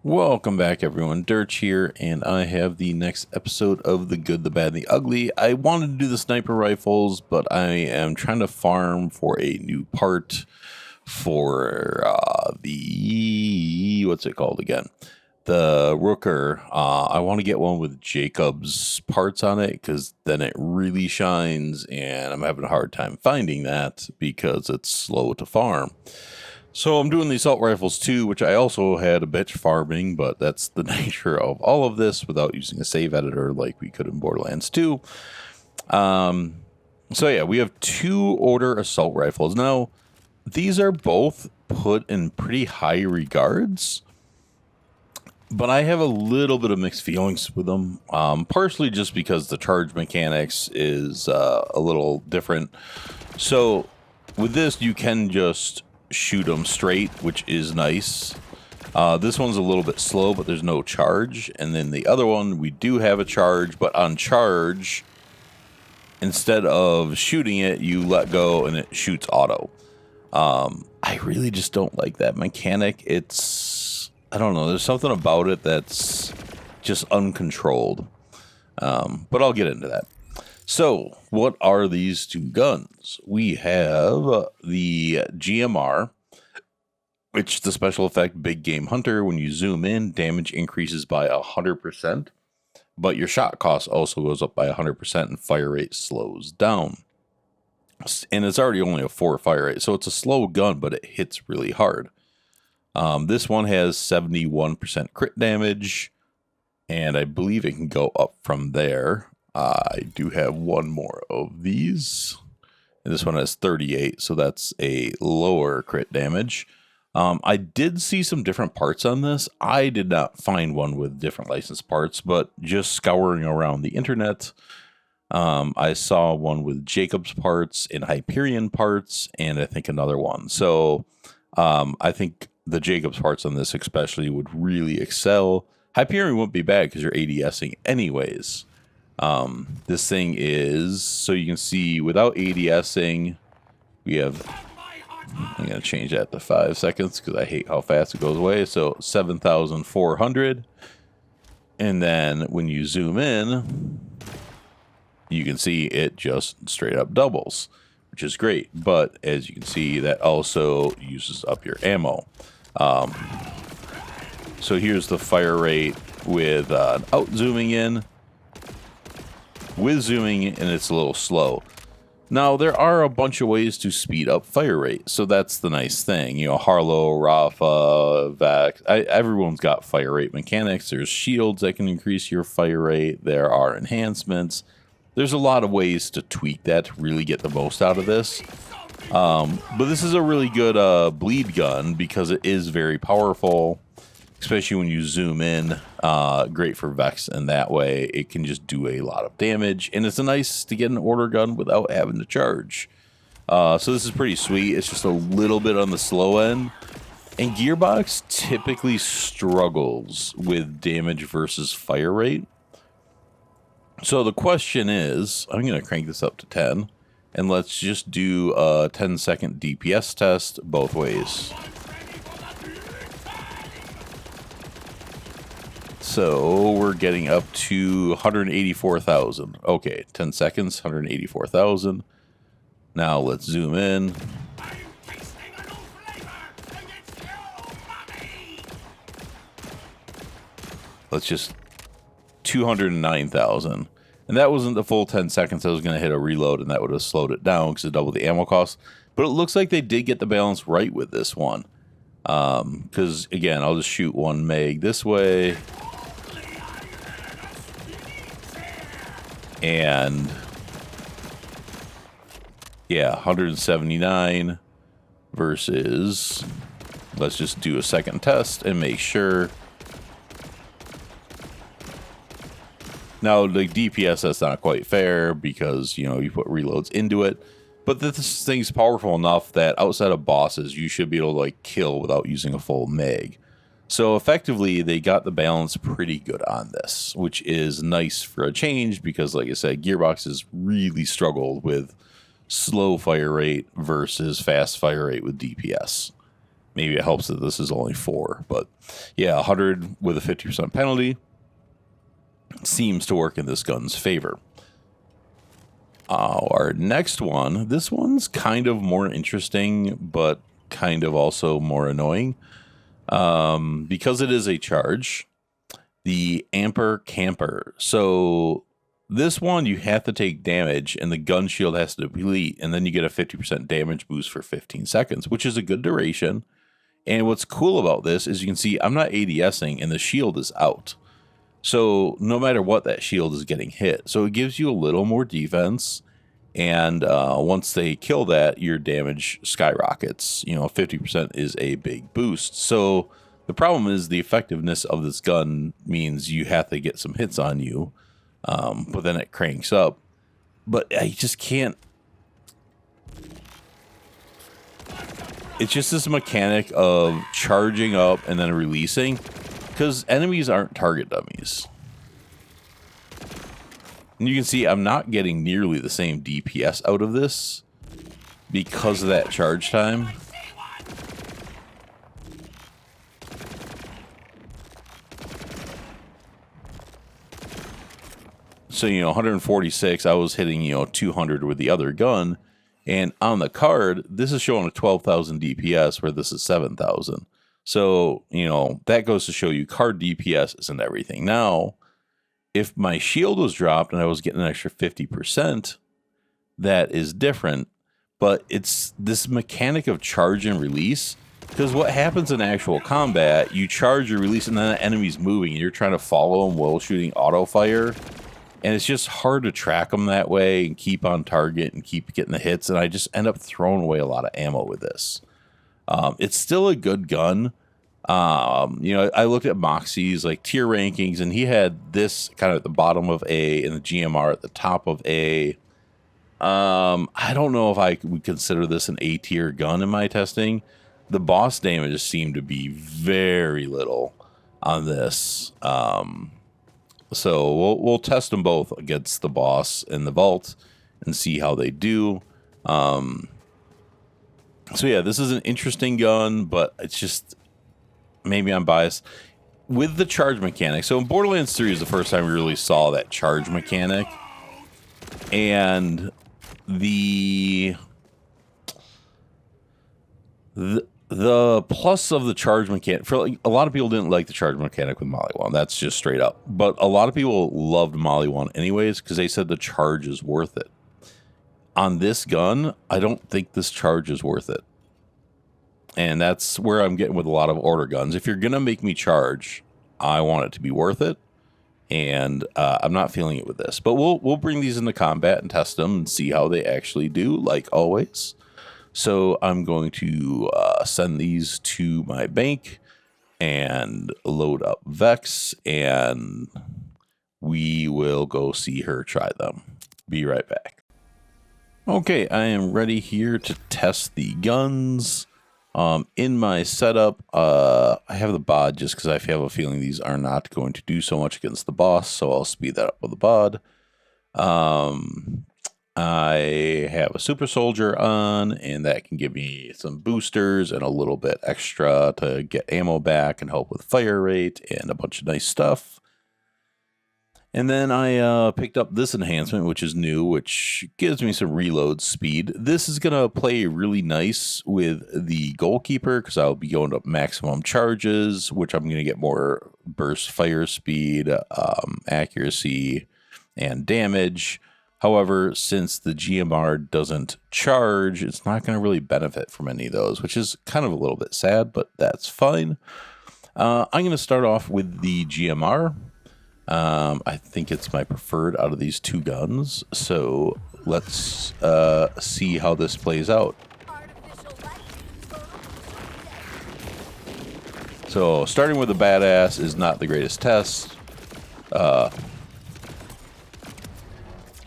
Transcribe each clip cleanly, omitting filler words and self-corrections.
Welcome back, everyone. Dirch here, and I have the next episode of The Good, the Bad, and the Ugly. I wanted to do the sniper rifles, but I am trying to farm for a new part for the... what's it called again? The Rooker. I want to get one with Jakobs parts on it, because then it really shines, and I'm having a hard time finding that because it's slow to farm. So I'm doing the assault rifles too, which I also had a bitch farming, but that's the nature of all of this without using a save editor like we could in Borderlands 2. So yeah, we have two order assault rifles. Now, these are both put in pretty high regards, but I have a little bit of mixed feelings with them, partially just because the charge mechanics is a little different. So with this, you can just shoot them straight, which is nice. This one's a little bit slow, but there's no charge. And then the other one, we do have a charge, but on charge, instead of shooting it, you let go and it shoots auto. I really just don't like that mechanic. I don't know, there's something about it that's just uncontrolled. But I'll get into that. So, what are these two guns? We have the GMR, which is the special effect Big Game Hunter. When you zoom in, damage increases by 100%, but your shot cost also goes up by 100% and fire rate slows down. And it's already only a 4 fire rate, so it's a slow gun, but it hits really hard. This one has 71% crit damage, and I believe it can go up from there. I do have one more of these, and this one has 38, so that's a lower crit damage. I did see some different parts on this. I did not find one with different license parts, but just scouring around the internet, I saw one with Jakobs parts and Hyperion parts, and I think another one. So I think the Jakobs parts on this especially would really excel. Hyperion wouldn't be bad because you're ADSing anyways. This thing is, so you can see without ADSing, we have, I'm going to change that to 5 seconds because I hate how fast it goes away. So 7,400. And then when you zoom in, you can see it just straight up doubles, which is great. But as you can see, that also uses up your ammo. So here's the fire rate with out zooming in. With zooming, and it's a little slow. Now, there are a bunch of ways to speed up fire rate, so that's the nice thing. You know, Harlow, Rafa, Vax, everyone's got fire rate mechanics. There's shields that can increase your fire rate. There are enhancements. There's a lot of ways to tweak that to really get the most out of this. But this is a really good bleed gun because it is very powerful, especially when you zoom in. Great for Vex, and that way it can just do a lot of damage. And it's nice to get an order gun without having to charge. So this is pretty sweet. It's just a little bit on the slow end. And Gearbox typically struggles with damage versus fire rate. So the question is, I'm going to crank this up to 10. And let's just do a 10-second DPS test both ways. So we're getting up to 184,000. Okay, 10 seconds, 184,000. Now let's zoom in. Let's just 209,000. And that wasn't the full 10 seconds. I was going to hit a reload, and that would have slowed it down because it doubled the ammo cost. But it looks like they did get the balance right with this one. Because, again, I'll just shoot one meg this way. And yeah, 179 versus, let's just do a second test and make sure. Now, the DPS, that's not quite fair because, you know, you put reloads into it. But this thing's powerful enough that outside of bosses, you should be able to, like, kill without using a full meg. So effectively, they got the balance pretty good on this, which is nice for a change because, like I said, Gearbox has really struggled with slow fire rate versus fast fire rate with DPS. maybe it helps that this is only 4. But yeah, 100 with a 50% penalty seems to work in this gun's favor. Our next one, this one's kind of more interesting, but kind of also more annoying. Because it is a charge, the Amper Camper. So this one, you have to take damage, and the gun shield has to deplete, and then you get a 50% damage boost for 15 seconds, which is a good duration. And what's cool about this is you can see I'm not ADSing, and the shield is out. So no matter what, that shield is getting hit. So it gives you a little more defense. And once they kill that, your damage skyrockets. 50% is a big boost. So the problem is the effectiveness of this gun means you have to get some hits on you. But then it cranks up. But I just can't. It's just this mechanic of charging up and then releasing. Because enemies aren't target dummies. And you can see I'm not getting nearly the same DPS out of this because of that charge time. So, 146, I was hitting, 200 with the other gun. And on the card, this is showing a 12,000 DPS where this is 7,000. So, that goes to show you card DPS isn't everything. Now, if my shield was dropped and I was getting an extra 50%, that is different. But it's this mechanic of charge and release. Because what happens in actual combat, you charge, you release, and then the enemy's moving, and you're trying to follow them while shooting auto fire. And it's just hard to track them that way and keep on target and keep getting the hits. And I just end up throwing away a lot of ammo with this. It's still a good gun. I looked at Moxie's like tier rankings, and he had this kind of at the bottom of A and the GMR at the top of A. I don't know if I would consider this an A tier gun in my testing. The boss damage seemed to be very little on this. So we'll test them both against the boss and the vault and see how they do. So yeah, this is an interesting gun, but it's just, maybe I'm biased with the charge mechanic. So in Borderlands 3 is the first time we really saw that charge mechanic, and the plus of the charge mechanic for a lot of people didn't like the charge mechanic with Molly 1. That's just straight up. But a lot of people loved Molly 1 anyways because they said the charge is worth it. On this gun, I don't think this charge is worth it. And that's where I'm getting with a lot of order guns. If you're going to make me charge, I want it to be worth it. And I'm not feeling it with this. But we'll bring these into combat and test them and see how they actually do, like always. So I'm going to send these to my bank and load up Vex. And we will go see her try them. Be right back. Okay, I am ready here to test the guns. In my setup, I have the bod just because I have a feeling these are not going to do so much against the boss, so I'll speed that up with the bod. I have a super soldier on, and that can give me some boosters and a little bit extra to get ammo back and help with fire rate and a bunch of nice stuff. And then I picked up this enhancement, which is new, which gives me some reload speed. This is going to play really nice with the Goalkeeper because I'll be going up maximum charges, which I'm going to get more burst fire speed, accuracy, and damage. However, since the GMR doesn't charge, it's not going to really benefit from any of those, which is kind of a little bit sad, but that's fine. I'm going to start off with the GMR. I think it's my preferred out of these two guns, so let's see how this plays out. So starting with the badass is not the greatest test.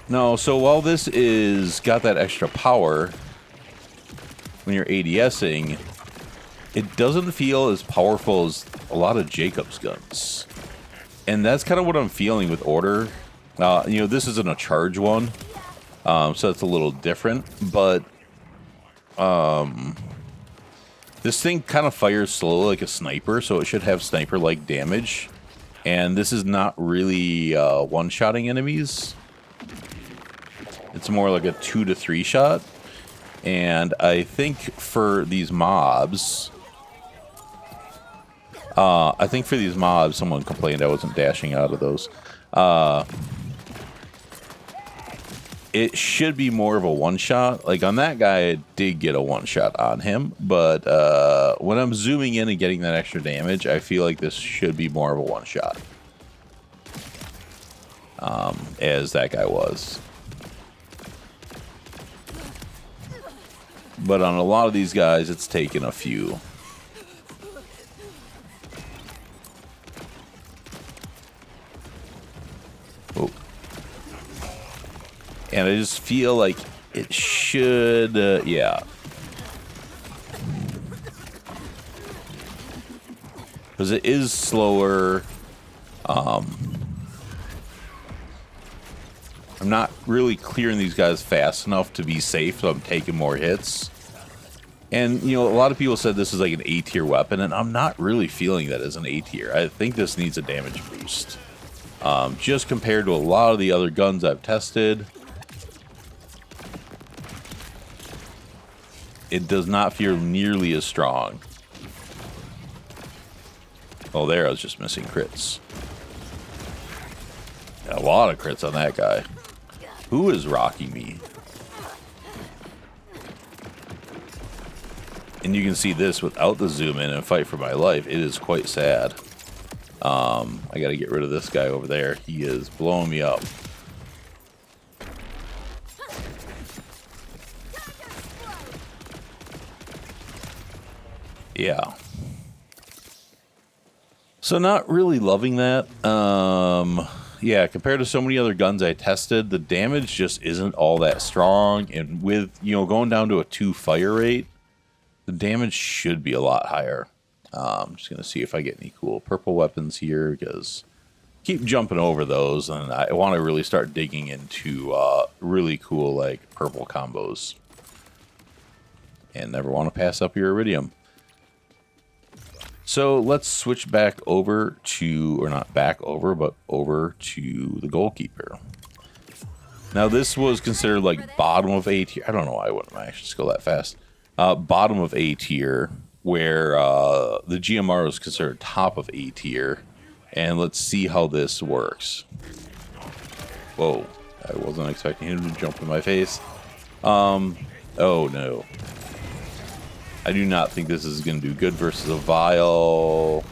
No, so while this is got that extra power when you're ADSing, it doesn't feel as powerful as a lot of Jakobs guns. And that's kind of what I'm feeling with Order. This isn't a charge one, so it's a little different. But This thing kind of fires slowly like a sniper, so it should have sniper-like damage. And this is not really one-shotting enemies. It's more like a 2 to 3 shot. And I think for these mobs... someone complained I wasn't dashing out of those. It should be more of a one-shot. Like on that guy, I did get a one-shot on him. But when I'm zooming in and getting that extra damage, I feel like this should be more of a one-shot. As that guy was. But on a lot of these guys, it's taken a few. Oh. And I just feel like it should, yeah. Because it is slower. I'm not really clearing these guys fast enough to be safe, so I'm taking more hits. And, you know, a lot of people said this is like an A tier weapon, and I'm not really feeling that as an A tier. I think this needs a damage boost. Just compared to a lot of the other guns I've tested, it does not feel nearly as strong. Oh, there, I was just missing crits. A lot of crits on that guy. Who is rocking me? And you can see this without the zoom in and fight for my life. It is quite sad. I gotta get rid of this guy over there. He is blowing me up. Yeah. So not really loving that. Yeah, compared to so many other guns I tested, the damage just isn't all that strong. And with, you know, going down to a 2 fire rate, the damage should be a lot higher. I'm just going to see if I get any cool purple weapons here, because I keep jumping over those, and I want to really start digging into really cool, like, purple combos. And never want to pass up your iridium. So let's switch back over to, or not back over, but over to the Goalkeeper. Now this was considered like bottom of A tier. I don't know why I wouldn't actually just go that fast. Bottom of A tier, where the GMR was considered top of A tier. And let's see how this works. Whoa, I wasn't expecting him to jump in my face. Oh no. I do not think this is going to do good versus a Vial.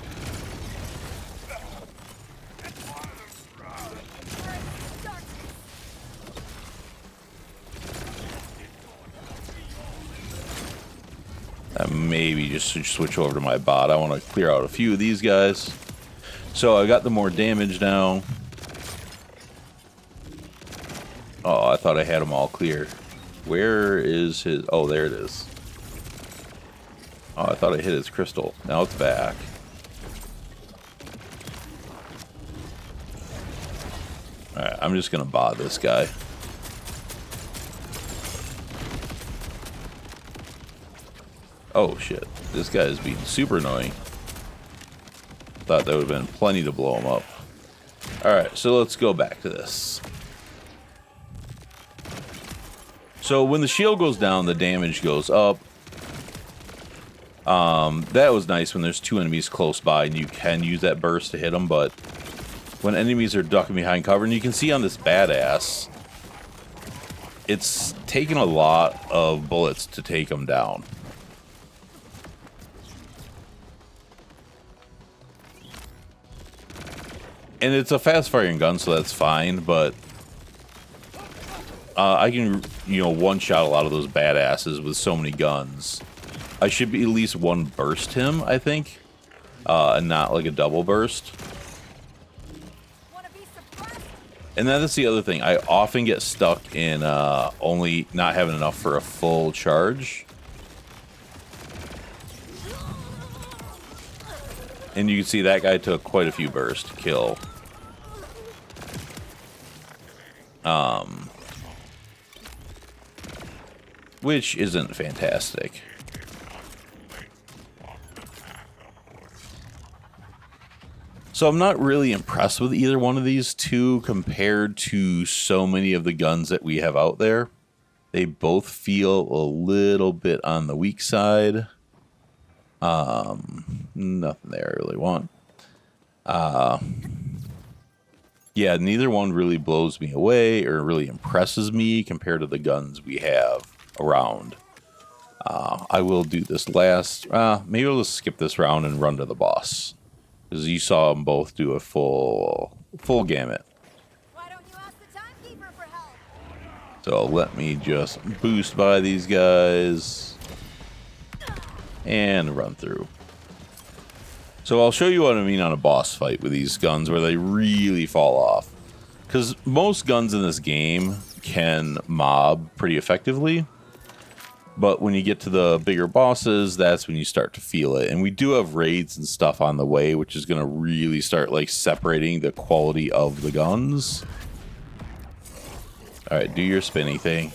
Maybe just switch over to my bot. I want to clear out a few of these guys. So I got the more damage now. Oh, I thought I had them all clear. Where is his... Oh, there it is. Oh, I thought I hit his crystal. Now it's back. Alright, I'm just gonna bot this guy. Oh shit, this guy is being super annoying. Thought that would have been plenty to blow him up. Alright, so let's go back to this. So when the shield goes down, the damage goes up. That was nice when there's 2 enemies close by and you can use that burst to hit them, but when enemies are ducking behind cover, and you can see on this badass, it's taken a lot of bullets to take them down. And it's a fast-firing gun, so that's fine, but I can, you know, one-shot a lot of those badasses with so many guns. I should be at least one burst him, I think, and not like a double burst. And that is the other thing. I often get stuck in only not having enough for a full charge. And you can see that guy took quite a few bursts to kill. Which isn't fantastic. So I'm not really impressed with either one of these two compared to so many of the guns that we have out there. They both feel a little bit on the weak side. Nothing there I really want. Yeah, neither one really blows me away or really impresses me compared to the guns we have around. I will do this last. Maybe we'll just skip this round and run to the boss, because you saw them both do a full gamut. Why don't you ask the timekeeper for help? So let me just boost by these guys and run through. So I'll show you what I mean on a boss fight with these guns where they really fall off. Because most guns in this game can mob pretty effectively. But when you get to the bigger bosses, that's when you start to feel it. And we do have raids and stuff on the way, which is going to really start like separating the quality of the guns. All right, do your spinny thing.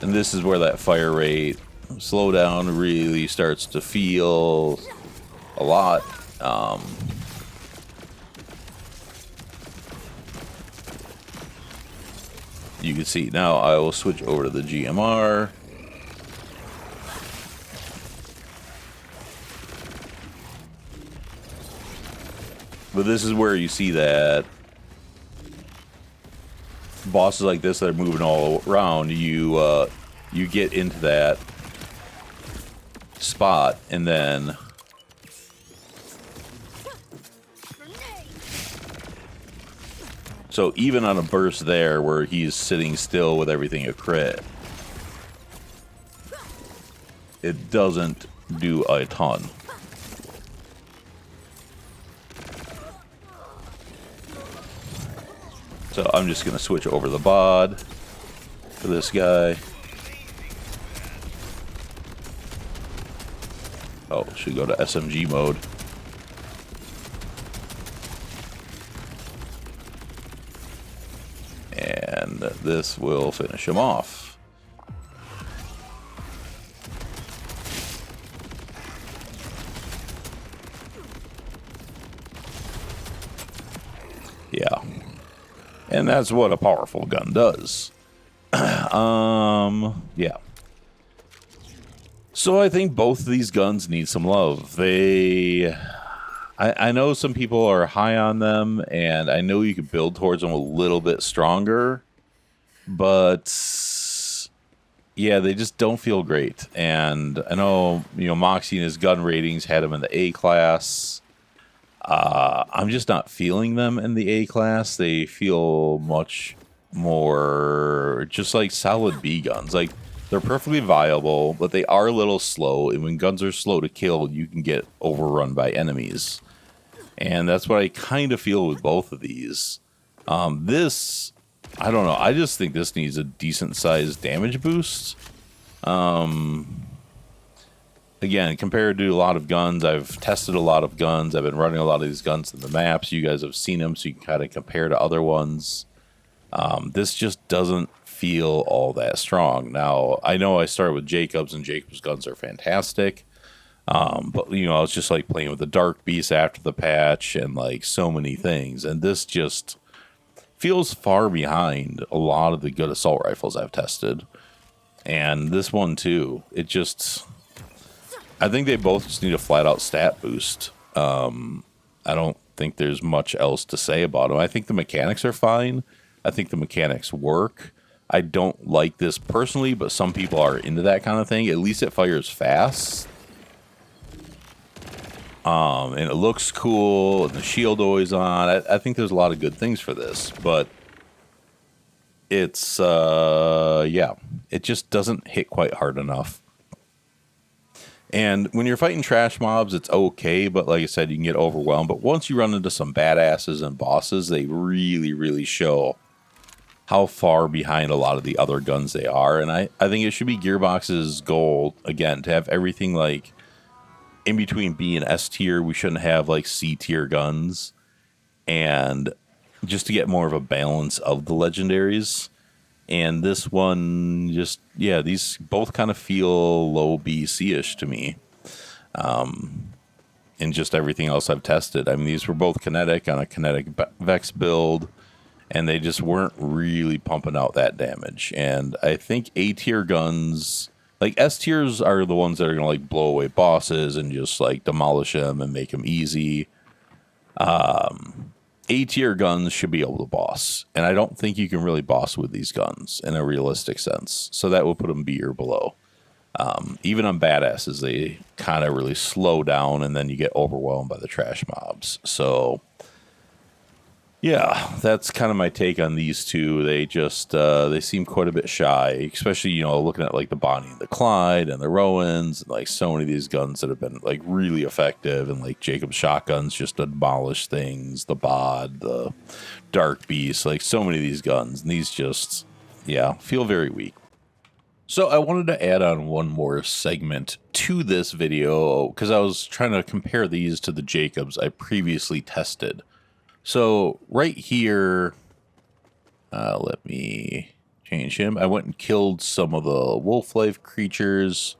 And this is where that fire rate slowdown really starts to feel a lot. You can see now I will switch over to the GMR. But this is where you see that bosses like this that are moving all around, you get into that spot and then so even on a burst there where he's sitting still with everything a crit, it doesn't do a ton. So I'm just going to switch over the bod for this guy. Oh, should go to SMG mode. And this will finish him off. Yeah. And that's what a powerful gun does. Yeah. So I think both of these guns need some love. I know some people are high on them, and I know you could build towards them a little bit stronger, but yeah, they just don't feel great. And I know, Moxie and his gun ratings had him in the A class. I'm just not feeling them in the A class. They feel much more just like solid B guns. Like, they're perfectly viable, but they are a little slow. And when guns are slow to kill, you can get overrun by enemies. And that's what I kind of feel with both of these. This, I don't know. I just think this needs a decent sized damage boost. Again, compared to a lot of guns, I've tested a lot of guns. I've been running a lot of these guns in the maps. You guys have seen them, so you can kind of compare to other ones. This just doesn't feel all that strong. Now, I know I started with Jakobs, and Jakobs guns are fantastic. But, I was just like playing with the Dark Beast after the patch and like so many things. And this just feels far behind a lot of the good assault rifles I've tested. And this one too. It just... I think they both just need a flat-out stat boost. I don't think there's much else to say about them. I think the mechanics are fine. I think the mechanics work. I don't like this personally, but some people are into that kind of thing. At least it fires fast. And it looks cool, and the shield always on. I think there's a lot of good things for this, but it's, yeah, it just doesn't hit quite hard enough. And when you're fighting trash mobs, it's okay, but like I said, you can get overwhelmed. But once you run into some badasses and bosses, they really, really show how far behind a lot of the other guns they are. And I think it should be Gearbox's goal, again, to have everything like in between B and S tier, we shouldn't have like C tier guns. And just to get more of a balance of the legendaries. And this one just, yeah, these both kind of feel low BC-ish to me. And just everything else I've tested. I mean, these were both kinetic on a kinetic Vex build, and they just weren't really pumping out that damage. And I think A tier guns, like S tiers are the ones that are going to like blow away bosses and just like demolish them and make them easy. A tier guns should be able to boss, and I don't think you can really boss with these guns in a realistic sense. So that would put them B or below. Even on badasses, they kind of really slow down, and then you get overwhelmed by the trash mobs. So, yeah, that's kind of my take on these two. They just they seem quite a bit shy, especially looking at like the Bonnie and the Clyde and the Rowans, and like so many of these guns that have been like really effective, and like Jakobs shotguns just demolish things. The Bod, the Dark Beast, like so many of these guns, and these just feel very weak. So I wanted to add on one more segment to this video because I was trying to compare these to the Jakobs I previously tested. So right here, let me change him. I went and killed some of the wolf life creatures,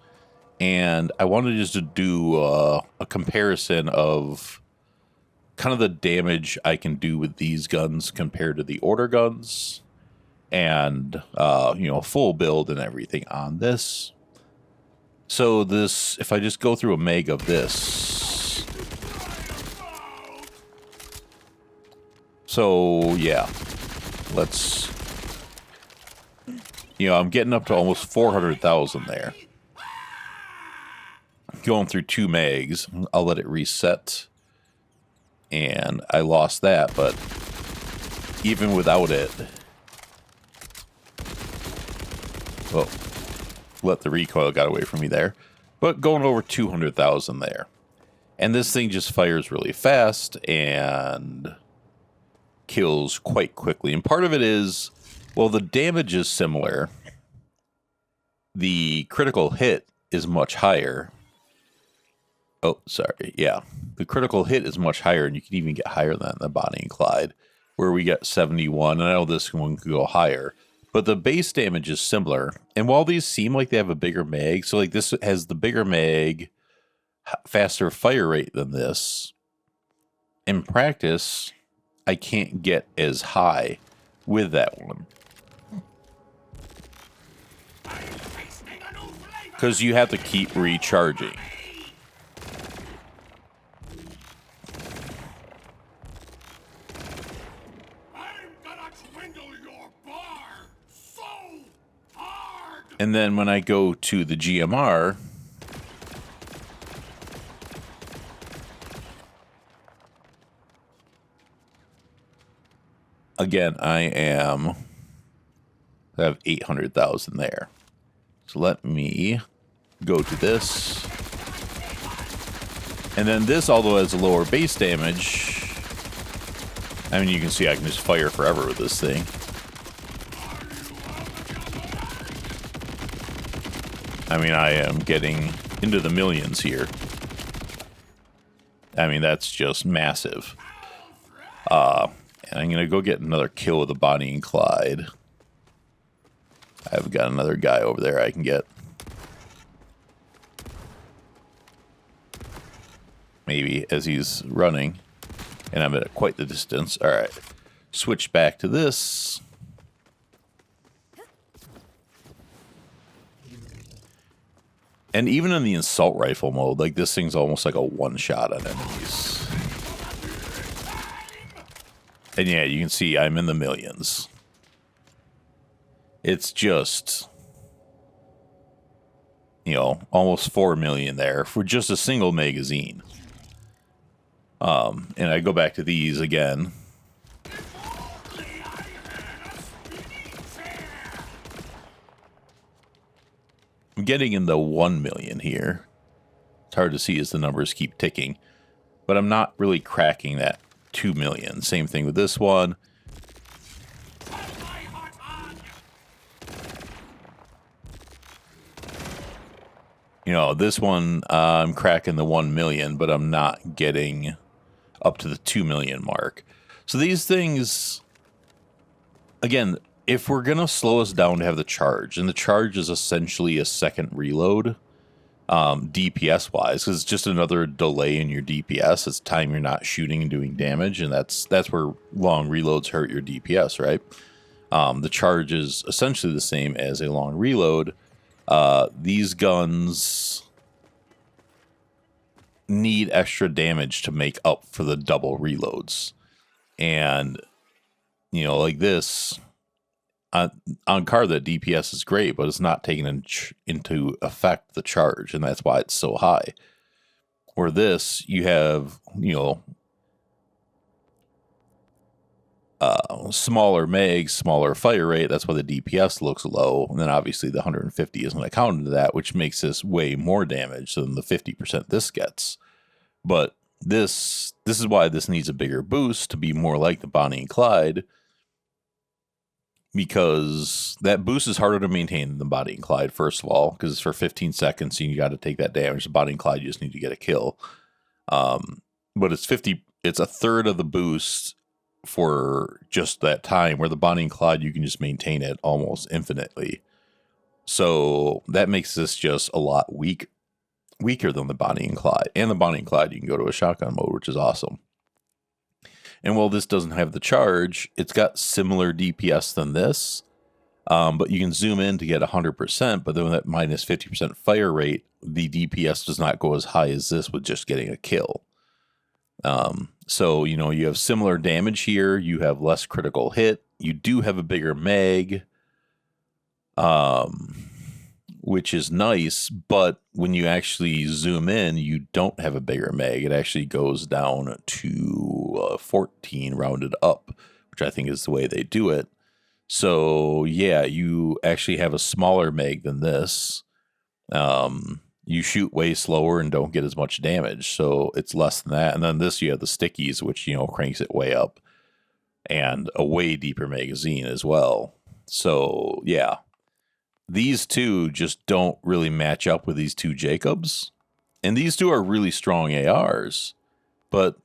and I wanted just to do a comparison of kind of the damage I can do with these guns compared to the order guns. And, full build and everything on this. So this, if I just go through a meg of this. So, yeah. Let's, I'm getting up to almost 400,000 there. Going through 2 megs. I'll let it reset. And I lost that, but even without it, well, let the recoil got away from me there. But going over 200,000 there. And this thing just fires really fast and kills quite quickly. And part of it is, well, the damage is similar. The critical hit is much higher. Oh, sorry. Yeah. The critical hit is much higher, and you can even get higher than the Bonnie and Clyde, where we get 71. And I know this one could go higher. But the base damage is similar. And while these seem like they have a bigger mag, so like this has the bigger mag, faster fire rate than this, in practice, I can't get as high with that one. Because you have to keep recharging. And then when I go to the GMR, again, I have 800,000 there. So let me go to this. And then this, although it has a lower base damage, I mean, you can see I can just fire forever with this thing. I mean, I am getting into the millions here. I mean, that's just massive. And I'm going to go get another kill with the Bonnie and Clyde. I've got another guy over there I can get. Maybe as he's running. And I'm at quite the distance. All right. Switch back to this. And even in the assault rifle mode, like this thing's almost like a one-shot on enemies. And yeah, you can see I'm in the millions. It's just, almost 4 million there for just a single magazine. And I go back to these again. I'm getting in the 1 million here. It's hard to see as the numbers keep ticking, but I'm not really cracking that 2 million. Same thing with this one. You know, this one, I'm cracking the 1 million, but I'm not getting up to the 2 million mark. So these things, again, if we're going to slow us down to have the charge, and the charge is essentially a second reload, DPS wise, because it's just another delay in your DPS. It's time you're not shooting and doing damage, and that's where long reloads hurt your DPS, right? The charge is essentially the same as a long reload. These guns need extra damage to make up for the double reloads. And, you know, like this, on card, that DPS is great, but it's not taking into effect the charge, and that's why it's so high. Where this, you have, you know, smaller mags, smaller fire rate. That's why the DPS looks low. And then obviously the 150 isn't accounted to that, which makes this way more damage than the 50% this gets. But this is why this needs a bigger boost to be more like the Bonnie and Clyde, because that boost is harder to maintain than the Bonnie and Clyde, first of all, because it's for 15 seconds and you got to take that damage. The Bonnie and Clyde, you just need to get a kill. But it's a third of the boost for just that time, where the Bonnie and Clyde, you can just maintain it almost infinitely. So that makes this just a lot weaker than the Bonnie and Clyde. And the Bonnie and Clyde, you can go to a shotgun mode, which is awesome. And while this doesn't have the charge, it's got similar DPS than this, but you can zoom in to get 100%, but then with that minus 50% fire rate, the DPS does not go as high as this with just getting a kill. So, you know, you have similar damage here. You have less critical hit. You do have a bigger mag, which is nice. But when you actually zoom in, you don't have a bigger mag. It actually goes down to 14 rounded up, which I think is the way they do it. So, yeah, you actually have a smaller mag than this. You shoot way slower and don't get as much damage, so it's less than that. And then this, you have the stickies, which, you know, cranks it way up, and a way deeper magazine as well. So yeah, these two just don't really match up with these two Jakobs, and these two are really strong ARs, but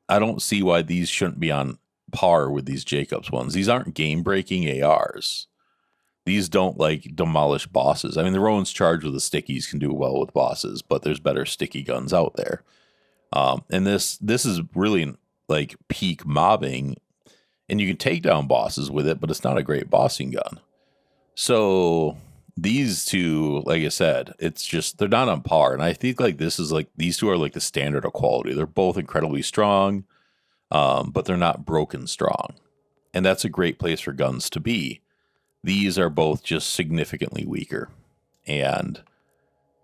I don't see why these shouldn't be on par with these Jakobs ones. These aren't game breaking ARs. These don't like demolish bosses. I mean, the Rowan's charge with the stickies can do well with bosses, but there's better sticky guns out there. And this is really like peak mobbing, and you can take down bosses with it, but it's not a great bossing gun. So these two, like I said, it's just, they're not on par. And I think like this is like, these two are like the standard of quality. They're both incredibly strong, but they're not broken strong. And that's a great place for guns to be. These are both just significantly weaker. And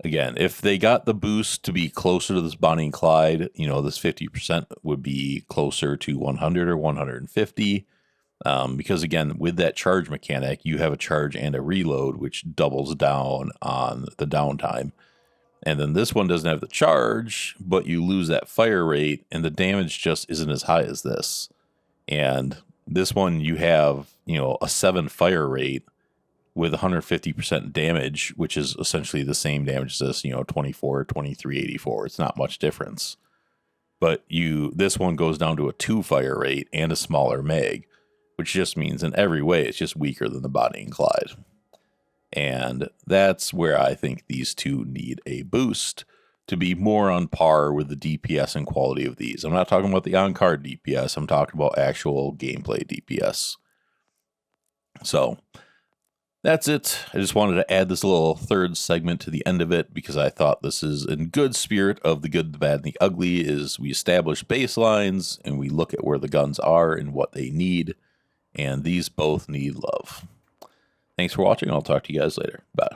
again, if they got the boost to be closer to this Bonnie and Clyde, you know, this 50% would be closer to 100 or 150. Because again, with that charge mechanic, you have a charge and a reload, which doubles down on the downtime. And then this one doesn't have the charge, but you lose that fire rate, and the damage just isn't as high as this. And this one, you have, you know, a 7 fire rate with 150% damage, which is essentially the same damage as this, you know, 24, 23, 84. It's not much difference. But this one goes down to a 2 fire rate and a smaller mag, which just means in every way it's just weaker than the Bonnie and Clyde. And that's where I think these two need a boost to be more on par with the DPS and quality of these. I'm not talking about the on-card DPS. I'm talking about actual gameplay DPS. So that's it. I just wanted to add this little third segment to the end of it because I thought this is in good spirit of the good, the bad, and the ugly. Is we establish baselines and we look at where the guns are and what they need. And these both need love. Thanks for watching. I'll talk to you guys later. Bye.